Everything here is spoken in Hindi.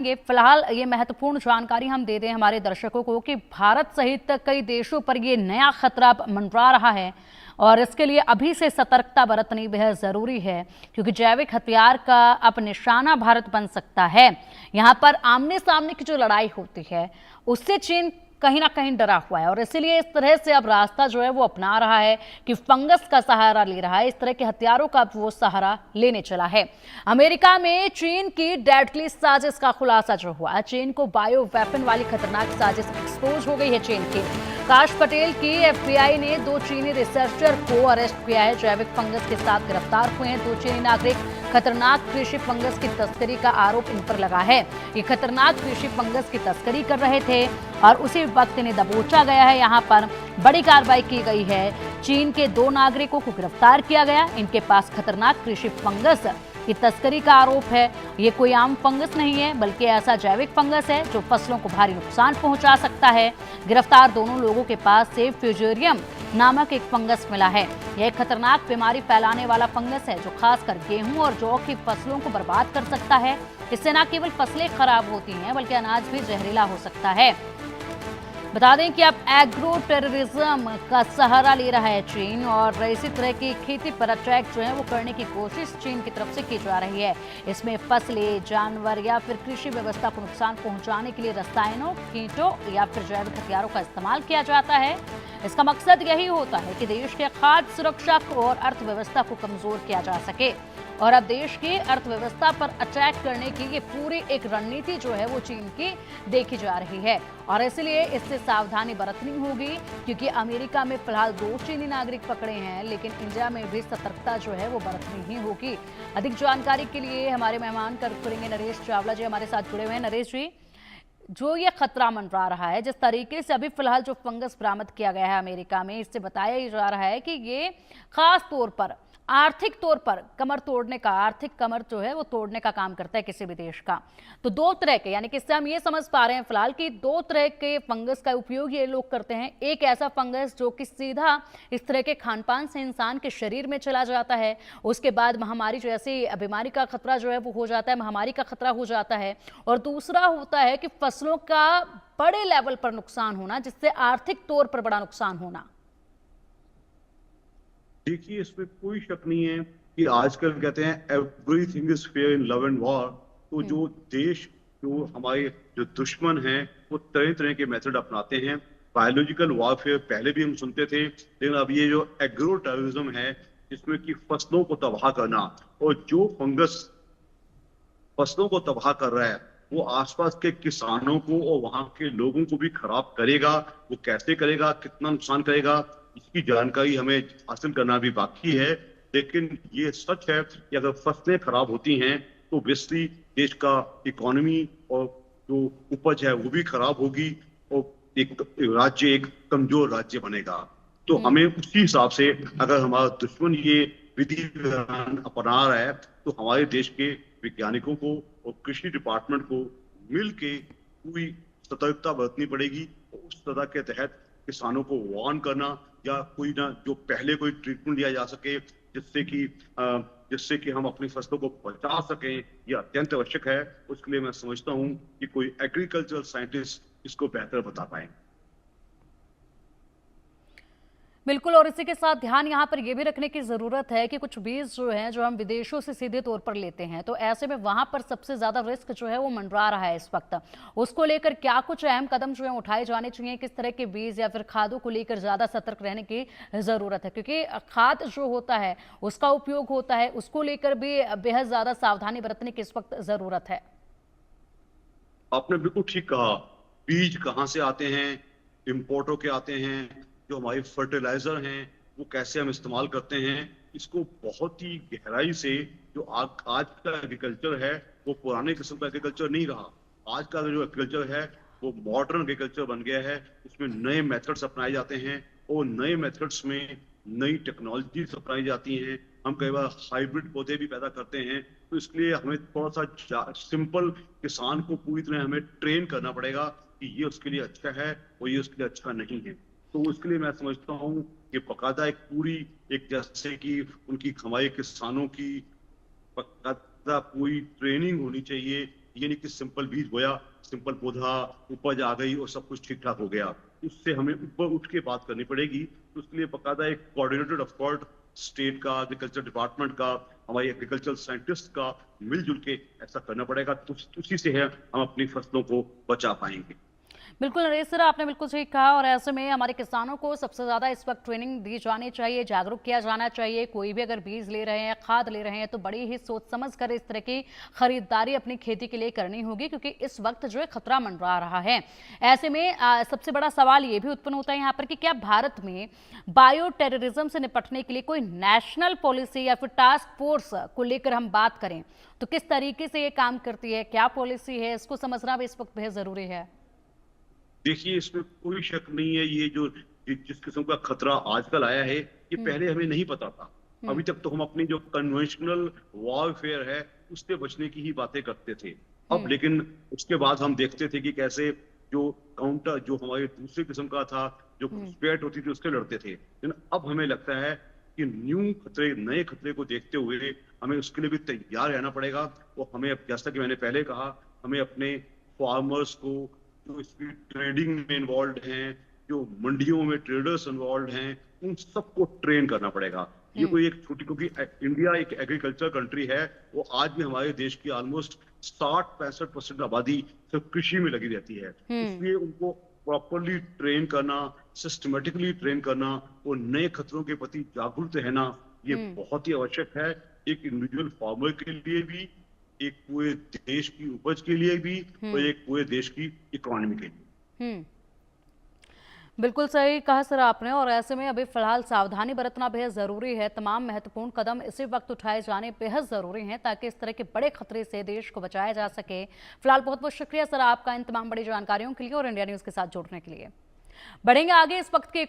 फिलहाल ये महत्वपूर्ण जानकारी हम दे दें हमारे दर्शकों को कि भारत सहित कई देशों पर ये नया खतरा मंडरा रहा है और इसके लिए अभी से सतर्कता बरतनी बेहद जरूरी है, क्योंकि जैविक हथियार का अब निशाना भारत बन सकता है। यहाँ पर आमने सामने की जो लड़ाई होती है उससे चीन कहीं ना कहीं डरा हुआ है और इसीलिए इस तरह से अब रास्ता जो है वो अपना रहा है कि फंगस का सहारा ले रहा है। इस तरह के हथियारों का अब वो सहारा लेने चला है। अमेरिका में चीन की डेडली साजिश का खुलासा जो हुआ, चीन को बायो वेपन वाली खतरनाक साजिश एक्सपोज हो गई है। चीन की काश पटेल की एफबीआई ने 2 चीनी रिसर्चर को अरेस्ट किया है। जैविक फंगस के साथ गिरफ्तार हुए हैं 2 चीनी नागरिक। खतरनाक कृषि फंगस की तस्करी का आरोप इन पर लगा है। ये खतरनाक कृषि फंगस की तस्करी कर रहे थे और उसी वक्त इन्हें दबोचा गया है। यहाँ पर बड़ी कार्रवाई की गई है। चीन के 2 नागरिकों को गिरफ्तार किया गया। इनके पास खतरनाक कृषि फंगस की तस्करी का आरोप है। ये कोई आम फंगस नहीं है, बल्कि ऐसा जैविक फंगस है जो फसलों को भारी नुकसान पहुंचा सकता है। गिरफ्तार दोनों लोगों के पास से फ्यूजेरियम नामक एक फंगस मिला है। यह एक खतरनाक बीमारी फैलाने वाला फंगस है जो खासकर गेहूं और जौ की फसलों को बर्बाद कर सकता है। इससे न केवल फसलें खराब होती हैं बल्कि अनाज भी जहरीला हो सकता है। बता दें कि अब एग्रो टेररिज्म का सहारा ले रहा है चीन और इसी तरह की खेती पर अटैक जो है वो करने की कोशिश चीन की तरफ से की जा रही है। इसमें फसलें, जानवर या फिर कृषि व्यवस्था को नुकसान पहुंचाने के लिए रसायनों, कीटों या फिर जैविक हथियारों का इस्तेमाल किया जाता है। इसका मकसद यही होता है कि देश के खाद्य सुरक्षा को और अर्थव्यवस्था को कमजोर किया जा सके। और अब देश की अर्थव्यवस्था पर अटैक करने की ये पूरी एक रणनीति जो है वो चीन की देखी जा रही है और इसलिए इससे सावधानी बरतनी होगी, क्योंकि अमेरिका में फिलहाल 2 चीनी नागरिक पकड़े हैं, लेकिन इंडिया में भी सतर्कता जो है वो बरतनी ही होगी। अधिक जानकारी के लिए हमारे मेहमान करेंगे नरेश चावला जी, हमारे साथ जुड़े हुए हैं। नरेश जी, जो ये खतरा मंडरा रहा है, जिस तरीके से अभी फिलहाल जो फंगस बरामद किया गया है अमेरिका में, इससे बताया ही जा रहा है कि ये खास तौर पर आर्थिक तौर पर कमर तोड़ने का, आर्थिक कमर जो है वो तोड़ने का काम करता है किसी भी देश का। तो 2 तरह के, यानी कि इससे हम ये समझ पा रहे हैं फिलहाल कि 2 तरह के फंगस का उपयोग ये लोग करते हैं। एक ऐसा फंगस जो कि सीधा इस तरह के खान पान से इंसान के शरीर में चला जाता है, उसके बाद महामारी जैसी बीमारी का खतरा जो है वो हो जाता है, महामारी का खतरा हो जाता है। और दूसरा होता है कि फसलों का बड़े लेवल पर नुकसान होना, जिससे आर्थिक तौर पर बड़ा नुकसान होना। देखिए, इसमें कोई शक नहीं है कि आजकल कहते हैं everything is fair in love and war. तो जो देश, जो हमारे जो दुश्मन हैं, वो तरह तरह के मेथड अपनाते हैं। बायोलॉजिकल वॉरफेयर पहले भी हम सुनते थे, लेकिन अब ये जो एग्रो टेररिज्म है, जिसमें कि फसलों को तबाह करना, और जो फंगस फसलों को तबाह कर रहा है वो आसपास के किसानों को और वहां के लोगों को भी खराब करेगा। वो कैसे करेगा, कितना नुकसान करेगा, इसकी जानकारी हमें हासिल करना भी बाकी है। लेकिन ये सच है कि अगर फसलें खराब होती हैं तो ऑब्वियसली देश का इकोनॉमी और जो उपज है वो भी खराब होगी और एक राज्य एक कमजोर राज्य बनेगा। तो हमें उसी हिसाब से, अगर हमारा दुश्मन ये विधि विधान अपना रहा है, तो हमारे देश के वैज्ञानिकों को और कृषि डिपार्टमेंट को मिलके पूरी सतर्कता बरतनी पड़ेगी। उस सतर्कता के तहत किसानों को वार्न करना या कोई ना जो पहले कोई ट्रीटमेंट दिया जा सके जिससे कि हम अपनी फसलों को बचा सकें, यह अत्यंत आवश्यक है। उसके लिए मैं समझता हूं कि कोई एग्रीकल्चरल साइंटिस्ट इसको बेहतर बता पाए। बिल्कुल, और इसी के साथ ध्यान यहाँ पर यह भी रखने की जरूरत है कि कुछ बीज जो हैं जो हम विदेशों से सीधे तौर पर लेते हैं, तो ऐसे में वहां पर सबसे ज्यादा रिस्क जो है वो मंडरा रहा है इस वक्त। उसको लेकर क्या कुछ अहम कदम जो है उठाए जाने चाहिए, किस तरह के बीज या फिर खादों को लेकर ज्यादा सतर्क रहने की जरूरत है, क्योंकि खाद जो होता है उसका उपयोग होता है, उसको लेकर भी बेहद ज्यादा सावधानी बरतने की इस वक्त जरूरत है। आपने बिल्कुल ठीक कहा। बीज कहाँ से आते हैं, इम्पोर्टों के आते हैं, जो हमारे फर्टिलाइजर हैं वो कैसे हम इस्तेमाल करते हैं, इसको बहुत ही गहराई से, जो आज का एग्रीकल्चर है वो पुराने किस्म का एग्रीकल्चर नहीं रहा। आज का जो एग्रीकल्चर है वो मॉडर्न एग्रीकल्चर बन गया है। उसमें नए मेथड्स अपनाए जाते हैं और नए मेथड्स में नई टेक्नोलॉजी अपनाई जाती हैं। हम कई बार हाइब्रिड पौधे भी पैदा करते हैं। तो इसलिए हमें थोड़ा सा सिंपल किसान को पूरी तरह हमें ट्रेन करना पड़ेगा कि ये उसके लिए अच्छा है और ये उसके लिए अच्छा नहीं है। तो उसके लिए मैं समझता हूँ कि बकायदा एक पूरी, एक जैसे कि उनकी हमारे किसानों की बकायदा पूरी ट्रेनिंग होनी चाहिए ये नहीं कि सिंपल बीज बोया, सिंपल पौधा, उपज आ गई और सब कुछ ठीक ठाक हो गया। उससे हमें ऊपर उठ के बात करनी पड़ेगी। तो उसके लिए बाकायदा एक कोऑर्डिनेटेड एफर्ट स्टेट का, एग्रीकल्चर डिपार्टमेंट का, हमारे एग्रीकल्चर साइंटिस्ट का मिलजुल के ऐसा करना पड़ेगा। तो उसी से है हम अपनी फसलों को बचा पाएंगे। बिल्कुल नरेश सर, आपने बिल्कुल सही कहा। और ऐसे में हमारे किसानों को सबसे ज़्यादा इस वक्त ट्रेनिंग दी जानी चाहिए, जागरूक किया जाना चाहिए। कोई भी अगर बीज ले रहे हैं, खाद ले रहे हैं, तो बड़ी ही सोच समझ कर इस तरह की खरीदारी अपनी खेती के लिए करनी होगी, क्योंकि इस वक्त जो है खतरा मंडरा रहा है। ऐसे में सबसे बड़ा सवाल ये भी उत्पन्न होता है यहाँ पर कि क्या भारत में बायो टेररिज्म से निपटने के लिए कोई नेशनल पॉलिसी या फिर टास्क फोर्स को लेकर हम बात करें तो किस तरीके से ये काम करती है, क्या पॉलिसी है, इसको समझना भी इस वक्त बेहद जरूरी है। देखिए, इसमें कोई शक नहीं है, ये जो जिस किस्म का खतरा आजकल आया है, ये पहले हमें नहीं पता था। अभी तक तो हम अपनी जो कन्वेंशनल वॉरफेयर है उससे बचने की ही बातें करते थे। अब लेकिन उसके बाद हम देखते थे कि कैसे जो काउंटर जो हमारे दूसरे किस्म का था, जो घुसपैठ होती थी, उससे लड़ते थे। लेकिन अब हमें लगता है कि नए खतरे को देखते हुए हमें उसके लिए भी तैयार रहना पड़ेगा। और हमें, जैसा कि मैंने पहले कहा, हमें अपने फार्मर्स को, जो इसकी ट्रेडिंग में इन्वॉल्व हैं, जो मंडियों में ट्रेडर्स इन्वॉल्व हैं, उन सबको ट्रेन करना पड़ेगा। ये कोई एक छोटी, क्योंकि इंडिया एक एग्रीकल्चर कंट्री है, वो आज भी हमारे देश की ऑलमोस्ट 60-65% आबादी सिर्फ कृषि में लगी रहती है। इसलिए उनको प्रॉपरली ट्रेन करना, सिस्टमेटिकली ट्रेन करना और नए खतरों के प्रति जागरूक रहना, ये बहुत ही आवश्यक है। एक इंडिविजुअल फार्मर के लिए भी, एक पूरे देश की उपज के लिए भी और एक पूरे देश की इकोनॉमी के लिए। बिल्कुल सही कहा सर आपने। और ऐसे में अभी फिलहाल सावधानी बरतना बेहद जरूरी है। तमाम महत्वपूर्ण कदम इसी वक्त उठाए जाने बेहद जरूरी हैं ताकि इस तरह के बड़े खतरे से देश को बचाया जा सके। फिलहाल बहुत बहुत शुक्रिया सर आपका इन तमाम बड़ी जानकारियों के लिए और इंडिया न्यूज के साथ जुड़ने के लिए। बढ़ेंगे आगे इस वक्त के एक और